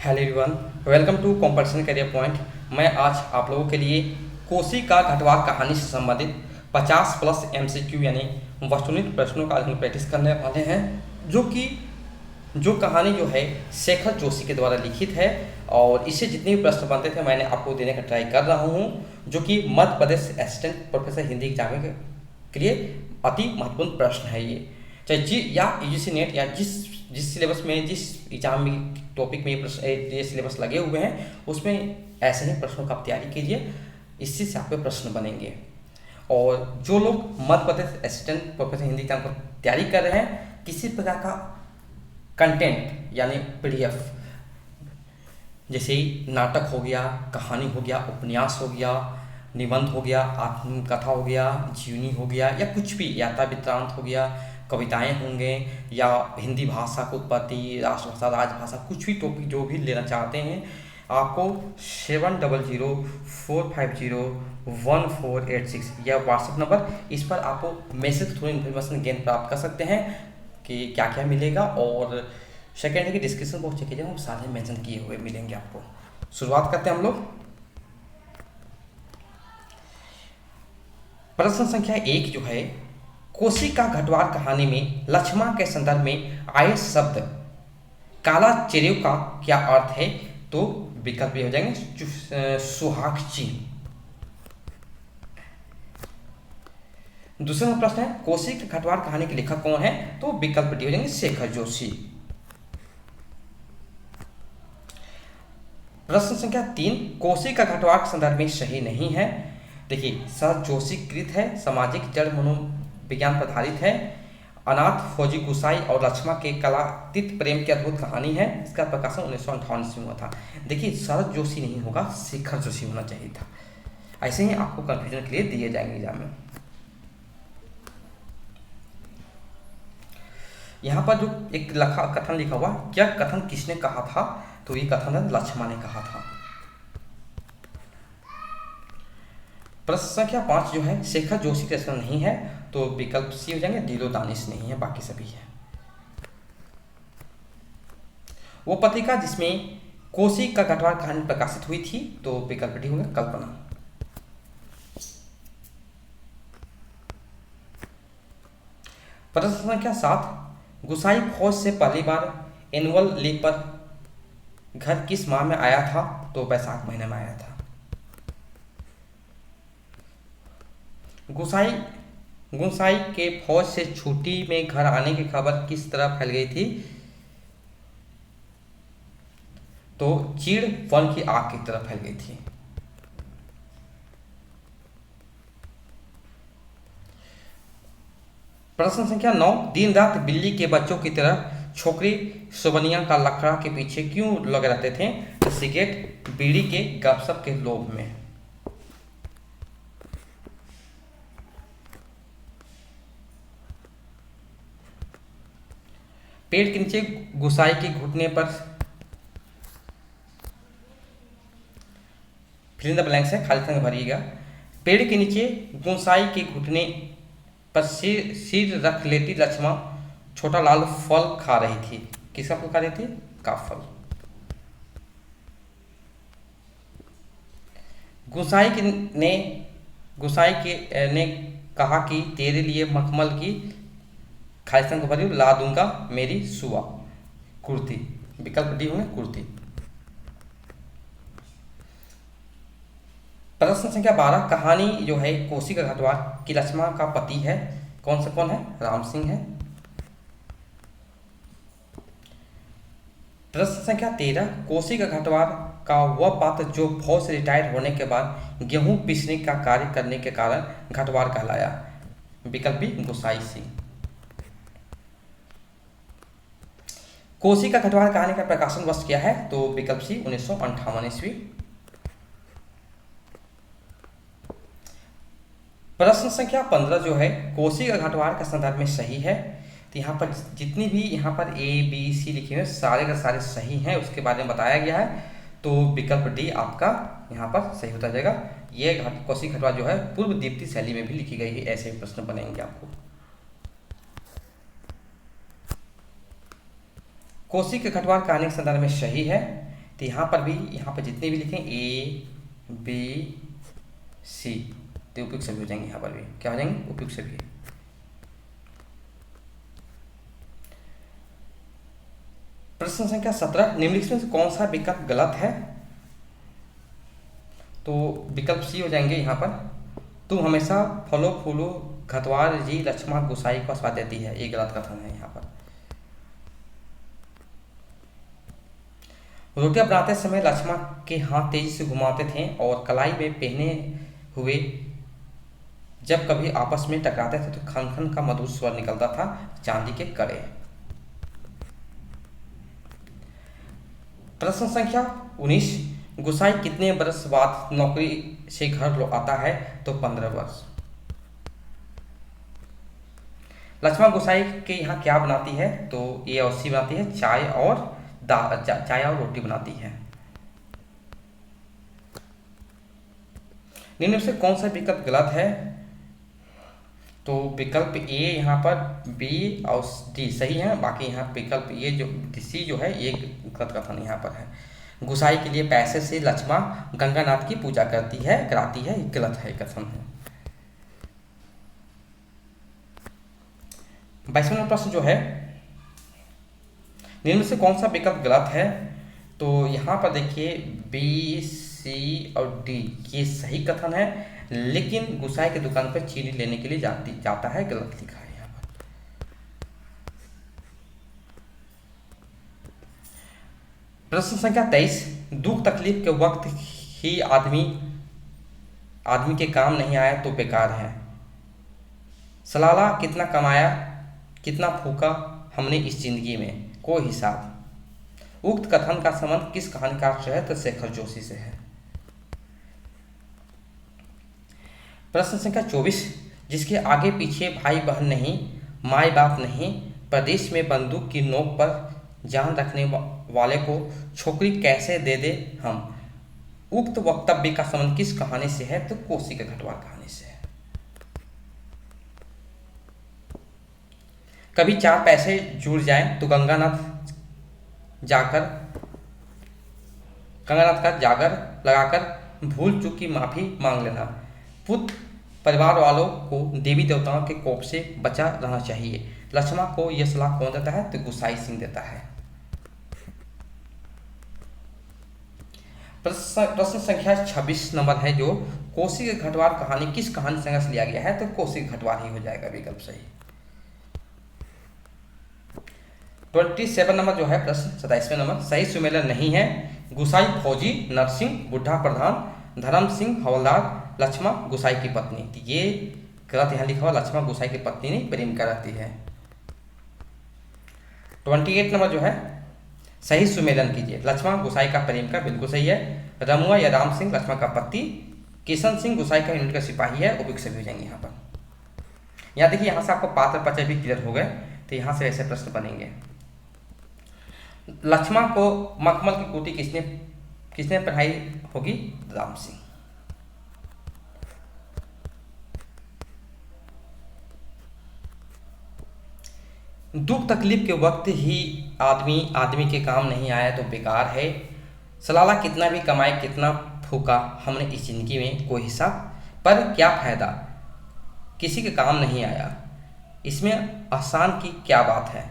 Hello everyone, welcome to competition career point. मैं आज आप लोगों के लिए कोसी का घटवार कहानी से संबंधित 50 प्लस एमसीक्यू यानी वस्तुनिष्ठ प्रश्नों का हम प्रैक्टिस करने वाले हैं, जो कहानी जो है शेखर जोशी के द्वारा लिखित है। और इससे जितने भी प्रश्न बनते थे मैंने आपको देने का ट्राई कर रहा हूँ, जो कि Madhya Pradesh assistant professor Hindi exam के लिए अति महत्वपूर्ण प्रश्न है। ये चाहे जी या यूजीसी नेट या जिस सिलेबस में जिस एग्जाम में टॉपिक में ये सिलेबस लगे हुए हैं उसमें ऐसे ही प्रश्नों का आप तैयारी कीजिए, इससे से आपके प्रश्न बनेंगे। और जो लोग Madhya Pradesh assistant professor Hindi exam को तैयारी कर रहे हैं, किसी प्रकार का कंटेंट यानी पीडीएफ जैसे नाटक हो गया, कहानी हो गया, उपन्यास हो गया, निबंध हो गया, आत्मकथा हो गया, जीवनी हो गया, या कुछ भी यात्रा वृत्तांत हो गया, कविताएं होंगे, या हिंदी भाषा की उत्पत्ति, राष्ट्रभाषा, राजभाषा, कुछ भी टॉपिक जो भी लेना चाहते हैं, आपको 7004501486 यह व्हाट्सएप नंबर, इस पर आपको मैसेज थ्रू इन्फॉर्मेशन गेन प्राप्त कर सकते हैं कि क्या क्या मिलेगा। और सेकेंड है कि डिस्क्रिप्शन बॉक्स चेक कीजिए, हम सारे मेंशन किए हुए मिलेंगे आपको। शुरुआत करते हैं हम लोग। प्रश्न संख्या 1 जो है, कोसी का घटवार कहानी में लक्ष्मण के संदर्भ में आए शब्द काला चिरेव का क्या अर्थ है? तो विकल्प हो जाएंगे सुहागची। दूसरा प्रश्न है, कोसी के घटवार कहानी के लेखक कौन है? तो विकल्प डी हो जाएंगे शेखर जोशी। प्रश्न संख्या 3, कोसी का घटवार के संदर्भ में सही नहीं है। देखिए, सर जोशी कृत है, सामाजिक जड़ मनोविज्ञान पर आधारित है, अनाथ फौजी गुसाई और लक्ष्मण के कलातीत प्रेम की अद्भुत कहानी है। इसका प्रकाशन 1958 में हुआ था। देखिए, शरद जोशी नहीं होगा, शेखर जोशी होना चाहिए था। ऐसे ही आपको कंफ्यूजन के लिए दिए जाएंगे एग्जाम में। यहाँ पर जो एक कथन लिखा हुआ, क्या कथन किसने कहा था? तो ये कथन लक्ष्मण ने कहा था। प्रश्न संख्या 5 जो है, शेखर जोशी की रचना नहीं है, तो विकल्प सी हो जाएंगे दिलो दानिश नहीं है, बाकी सभी है। वो पत्रिका जिसमें कोसी का घटवार कहानी प्रकाशित हुई थी, तो विकल्प डी होगा कल्पना। प्रश्न संख्या 7, गुसाई फौज से पहली बार एनुअल लीव पर घर किस माह में आया था? तो बैसाख महीने में आया था। गुसाई के फौज से छुट्टी में घर आने की खबर किस तरह फैल गई थी? तो चीड़ वन की आग की तरह फैल गई थी। प्रश्न संख्या 9, दिन रात बिल्ली के बच्चों की तरह छोकरी सोबनिया का लकड़ा के पीछे क्यों लगे रहते थे? सिगरेट बीड़ी के गपशप के लोभ में। पेड़ के नीचे गुसाई के घुटने पर फिल इन द ब्लैंक्स है, खाली स्थान भरिएगा। पेड़ के नीचे गुसाई के घुटने पर सिर रख लेती लक्ष्मण छोटा लाल फल खा रही थी। किसका फल खा रही थी? का फल। गुसाई ने कहा कि तेरे लिए मखमल की खालिस्तान को भरी ला दूंगा मेरी सुआ कुर्ती। विकल्प डी होंगे कुर्ती। प्रश्न संख्या 12, कहानी जो है कोसी का घटवार की लक्ष्मण का पति है, कौन है? राम सिंह है। प्रश्न संख्या 13, कोसी का घटवार का वह पात्र जो फौज से रिटायर होने के बाद गेहूं पीसने का कार्य करने के कारण घटवार कहलाया। विकल्प बी गुसाई सिंह। कोसी का घटवार कहानी का प्रकाशन वर्ष क्या है? तो विकल्प सी 1958 ईस्वी। प्रश्न संख्या 15 जो है, कोसी का घटवार का संदर्भ में सही है। तो यहाँ पर जितनी भी यहाँ पर ए बी सी लिखे हुए सारे का सारे सही हैं, उसके बारे में बताया गया है, तो विकल्प डी आपका यहाँ पर सही होता जाएगा। ये कोसी घटवार जो है पूर्व दीप्ति शैली में भी लिखी गई है, ऐसे प्रश्न बनेंगे आपको। कोसी के घटवार कहानी के संदर्भ में सही है। तो यहाँ पर भी, यहाँ पर जितने भी लिखें ए बी सी, तो उपयुक्त सभी हो जाएंगे। यहाँ पर भी क्या हो जाएंगे? उपयुक्त सभी। प्रश्न संख्या 17, निम्नलिखित में से कौन सा विकल्प गलत है? तो विकल्प सी हो जाएंगे यहाँ पर। तुम हमेशा फलो फूलो घटवार जी लक्ष्मा गुसाई को आशीर्वाद देती है, ये गलत कथन है यहाँ पर। रोटियां बनाते समय लक्ष्मा के हाथ तेजी से घुमाते थे और कलाई में पहने हुए जब कभी आपस में टकराते थे तो खन खन का मधुर स्वर निकलता था चांदी के कड़े। प्रश्न संख्या 19, गुसाई कितने वर्ष बाद नौकरी से घर आता है? तो 15 वर्ष। लक्ष्मा गुसाई के यहाँ क्या बनाती है? तो ये और सी बनाती है, चाय और रोटी बनाती है। निम्न में से कौन सा विकल्प गलत है? तो विकल्प ए यहाँ पर, बी और डी सही है, बाकी यहाँ विकल्प ये जो सी जो है ये गलत कथन यहाँ पर है। गुसाई के लिए पैसे से लक्ष्मा गंगानाथ की पूजा कराती है, गलत है कथन है। 22वां प्रश्न जो है, निम्न में से कौन सा विकल्प गलत है? तो यहाँ पर देखिए बी सी और डी ये सही कथन है, लेकिन गुसाई की दुकान पर चीनी लेने के लिए जाता है, गलत लिखा है यहाँ पर। प्रश्न संख्या 23, दुख तकलीफ के वक्त ही आदमी के काम नहीं आया तो बेकार है। सलाला कितना कमाया कितना फूका हमने इस जिंदगी में, कोई हिसाब। उक्त कथन का संबंध किस कहानीकार से है? तो शेखर जोशी से है। प्रश्न संख्या 24, जिसके आगे पीछे भाई बहन नहीं, माई बाप नहीं, प्रदेश में बंदूक की नोक पर जान रखने वाले को छोकरी कैसे दे हम। उक्त वक्तव्य का संबंध किस कहानी से है? तो कोसी के घटवार कहानी से है। कभी 4 पैसे जुड़ जाएं तो गंगानाथ का जागर लगाकर भूल चूक की माफी मांग लेना। पुत्र परिवार वालों को देवी देवताओं के कोप से बचा रहना चाहिए। लक्ष्मा को यह सलाह कौन देता है? तो गुसाई सिंह देता है। प्रश्न संख्या 26 नंबर है जो कोसी के घटवार कहानी किस कहानी संग्रह से लिया गया है? तो कोसी के घटवार ही हो जाएगा विकल्प सही। 27 नंबर जो है प्रश्न 27वें नंबर, सही सुमेलन नहीं है। गुसाई फौजी, नरसिंह बुढ़ा प्रधान, धर्म सिंह हवलदार, लक्ष्मा गुसाई की पत्नी। तो ये गलत यहाँ लिखा हुआ, लक्ष्मा गुसाई की पत्नी नहीं प्रेमिका रहती है। 28 नंबर जो है, सही सुमेलन कीजिए। लक्ष्मा गुसाई का प्रेमिका बिल्कुल सही है। रमुआ या राम सिंह लक्ष्मा का पति, किशन सिंह गुसाई का यूनिट का सिपाही है, उपयुक्त सभी हो जाएंगे यहाँ पर। यहाँ देखिए, यहाँ से आपको पात्र परिचय भी क्लियर हो गए, तो यहाँ से ऐसे प्रश्न बनेंगे। लक्ष्मा को मखमल की कोटी किसने पढ़ाई होगी? राम सिंह। दुख तकलीफ के वक्त ही आदमी के काम नहीं आया तो बेकार है। सलाला कितना भी कमाए कितना फूका हमने इस जिंदगी में, कोई हिसाब पर क्या फायदा किसी के काम नहीं आया। इसमें आसान की क्या बात है?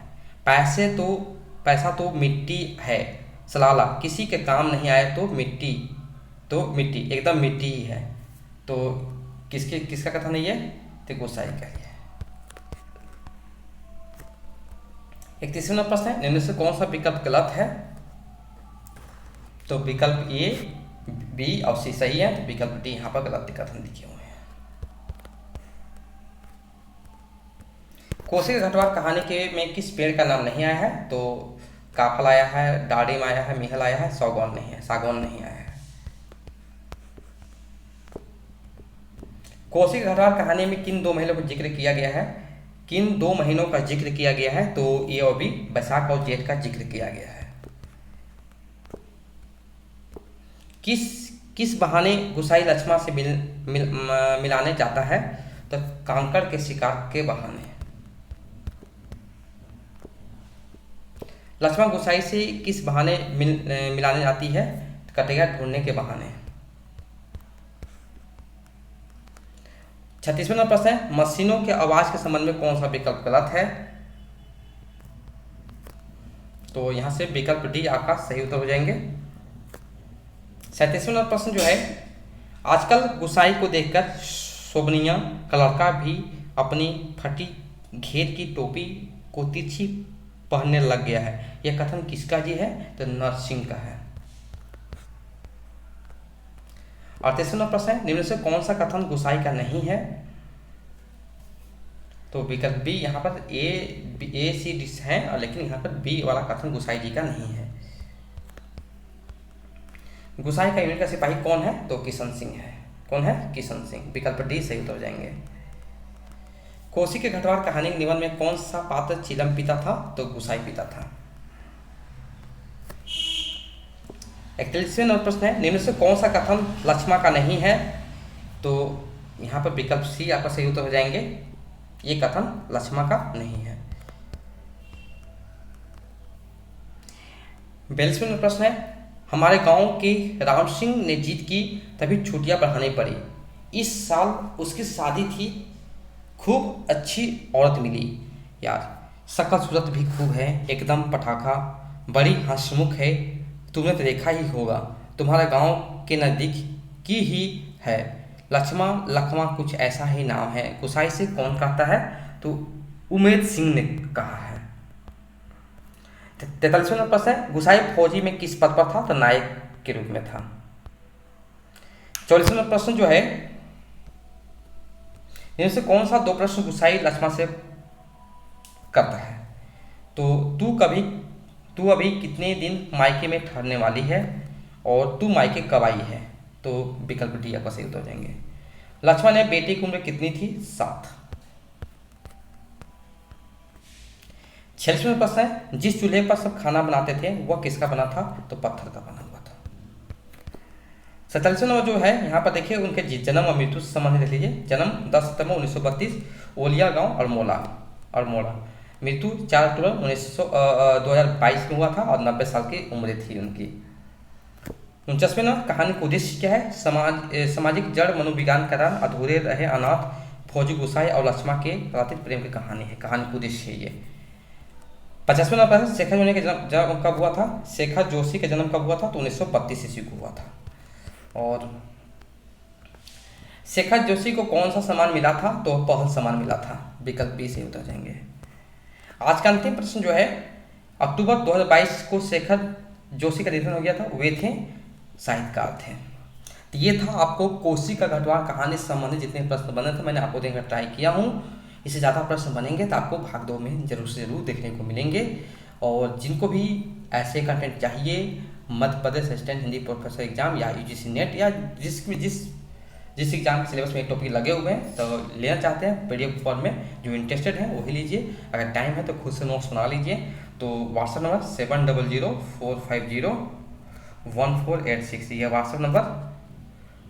पैसा तो मिट्टी है। सलाला किसी के काम नहीं आया तो मिट्टी एकदम मिट्टी ही है। तो किसका कथन है ये? तो गुसाई का ही है। 31वां प्रश्न है, निम्न से कौन सा विकल्प गलत है? तो विकल्प ए, बी और सी सही है, तो विकल्प डी यहाँ पर गलत कथन लिखे हुए हैं। कोसी के घटवार कहानी में किस पेड़ का नाम नहीं आया है? तो काफल आया है, डाड़िम आया है, मिहल आया है, सागौन नहीं आया है। कोसी के घटवार कहानी में किन 2 महीनों का जिक्र किया गया है? किन 2 महीनों का जिक्र किया गया है? तो ए और बी, बैसाख और जेठ का जिक्र किया गया है। किस बहाने गुसाई लक्ष्मा से मिलाने जाता है? तो कांकड़ के शिकार के बहाने। लक्ष्मण गोसाई से किस बहाने मिलाने जाती है? कटेगा ढूंढने के बहाने। 36वां नंबर प्रश्न है, मशीनों के आवाज के संबंध में कौन सा विकल्प गलत है? तो यहाँ से विकल्प डी आपका सही उत्तर हो जाएंगे। 37वां नंबर प्रश्न जो है, आजकल गुसाई को देखकर शोभनिया का लड़का भी अपनी फटी घेर की टोपी को तिरछी पहनने लग गया है। यह कथन किसका जी है? तो नरसिंह का है। 38वां प्रश्न है, निम्न से कौन सा कथन गुसाई का नहीं है? तो विकल्प बी, यहाँ पर ए सी डी है और लेकिन यहाँ पर बी वाला कथन गुसाई जी का नहीं है। गुसाई का यूनिट का सिपाही कौन है? तो किशन सिंह है। कौन है? किशन सिंह। विकल्प डी सही उत्तर हो जाएंगे। कोसी के घटवार कहानी निबंध में कौन सा पात्र चिलम पिता था? तो गुसाई पिता था। 41वां नंबर प्रश्न है, निम्न से कौन सा कथन लक्ष्मा का नहीं है? तो यहाँ पर विकल्प सी आपका सही उत्तर हो जाएंगे। ये कथन लक्ष्मा का नहीं है। 42वां नंबर प्रश्न है, हमारे गांव के राम सिंह ने जीत की तभी छुट्टियां बढ़ानी पड़ी। इस साल उसकी शादी थी, खूब अच्छी औरत मिली। यार शक्ल सूरत भी खूब है, एकदम पटाखा, बड़ी हंसमुख है, तुमने तो देखा ही होगा, तुम्हारे गांव के नज़दीक की ही है। लक्ष्मा कुछ ऐसा ही नाम है। गुसाई से कौन कहता है? तो उमेद सिंह ने कहा है। 43वां नंबर प्रश्न है, गुसाई फौजी में किस पद पर था? तो नायक के रूप में था। 44वां नंबर प्रश्न जो है, इनमें से कौन सा दो प्रश्न गुसाई लक्ष्मा से करता है? तो तू अभी कितने दिन मायके में ठहरने वाली है और तू मायके कब आई है? तो विकल्प डी आपका सही उत्तर हो जाएंगे। लक्ष्मण ने बेटी की उम्र कितनी थी? 7। 46वां प्रश्न है, जिस चूल्हे पर सब खाना बनाते थे वह किसका बना था? तो पत्थर का बना हुआ था। 47वां नंबर जो है, यहाँ पर देखिए उनके जन्म और मृत्यु से संबंधित देख लीजिए। जन्म 10 सितंबर 1932 ओलिया गांव अरमोड़ा। मृत्यु 4 अक्टूबर 2022 में हुआ था और 90 साल की उम्र थी उनकी। 49वें नंबर, कहानी का उद्देश्य क्या है? सामाजिक जड़ मनोविज्ञान के कारण अधूरे रहे अनाथ फौजी गुसाई और लक्ष्मा के प्राकृतिक प्रेम की कहानी है। कहानी का उद्देश्य है ये। 50वें नंबर, शेखर जोशी का जन्म कब हुआ था? शेखर जोशी का जन्म कब हुआ था? तो 1932 ईस्वी को हुआ था। और शेखर जोशी को कौन सा सम्मान मिला था? तो पहल सम्मान मिला था। विकल्प बी से उतर जाएंगे। आज का अंतिम प्रश्न जो है, अक्टूबर 2022 को शेखर जोशी का निधन हो गया था, वे थे साहित्यकार थे। तो ये था आपको कोसी का घटवार कहानी से संबंधित जितने प्रश्न बने थे मैंने आपको देने का ट्राई किया हूँ। इससे ज़्यादा प्रश्न बनेंगे तो आपको भाग 2 में जरूर से जरूर देखने को मिलेंगे। और जिनको भी ऐसे कंटेंट चाहिए, Madhya Pradesh assistant Hindi professor exam या यूजीसी नेट या जिस एग्जाम के सिलेबस में एक टॉपिक लगे हुए हैं तो लेना चाहते हैं PDF फॉर्म में, जो इंटरेस्टेड है वही लीजिए। अगर टाइम है तो खुद से नोट्स बना लीजिए। तो व्हाट्सएप नंबर 7004501486, यह व्हाट्सएप नंबर,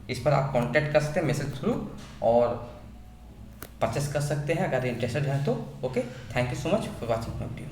इस पर आप कांटेक्ट कर सकते हैं मैसेज थ्रू और परचेस कर सकते हैं अगर इंटरेस्टेड हैं तो। Okay, thank you so much for watching my video.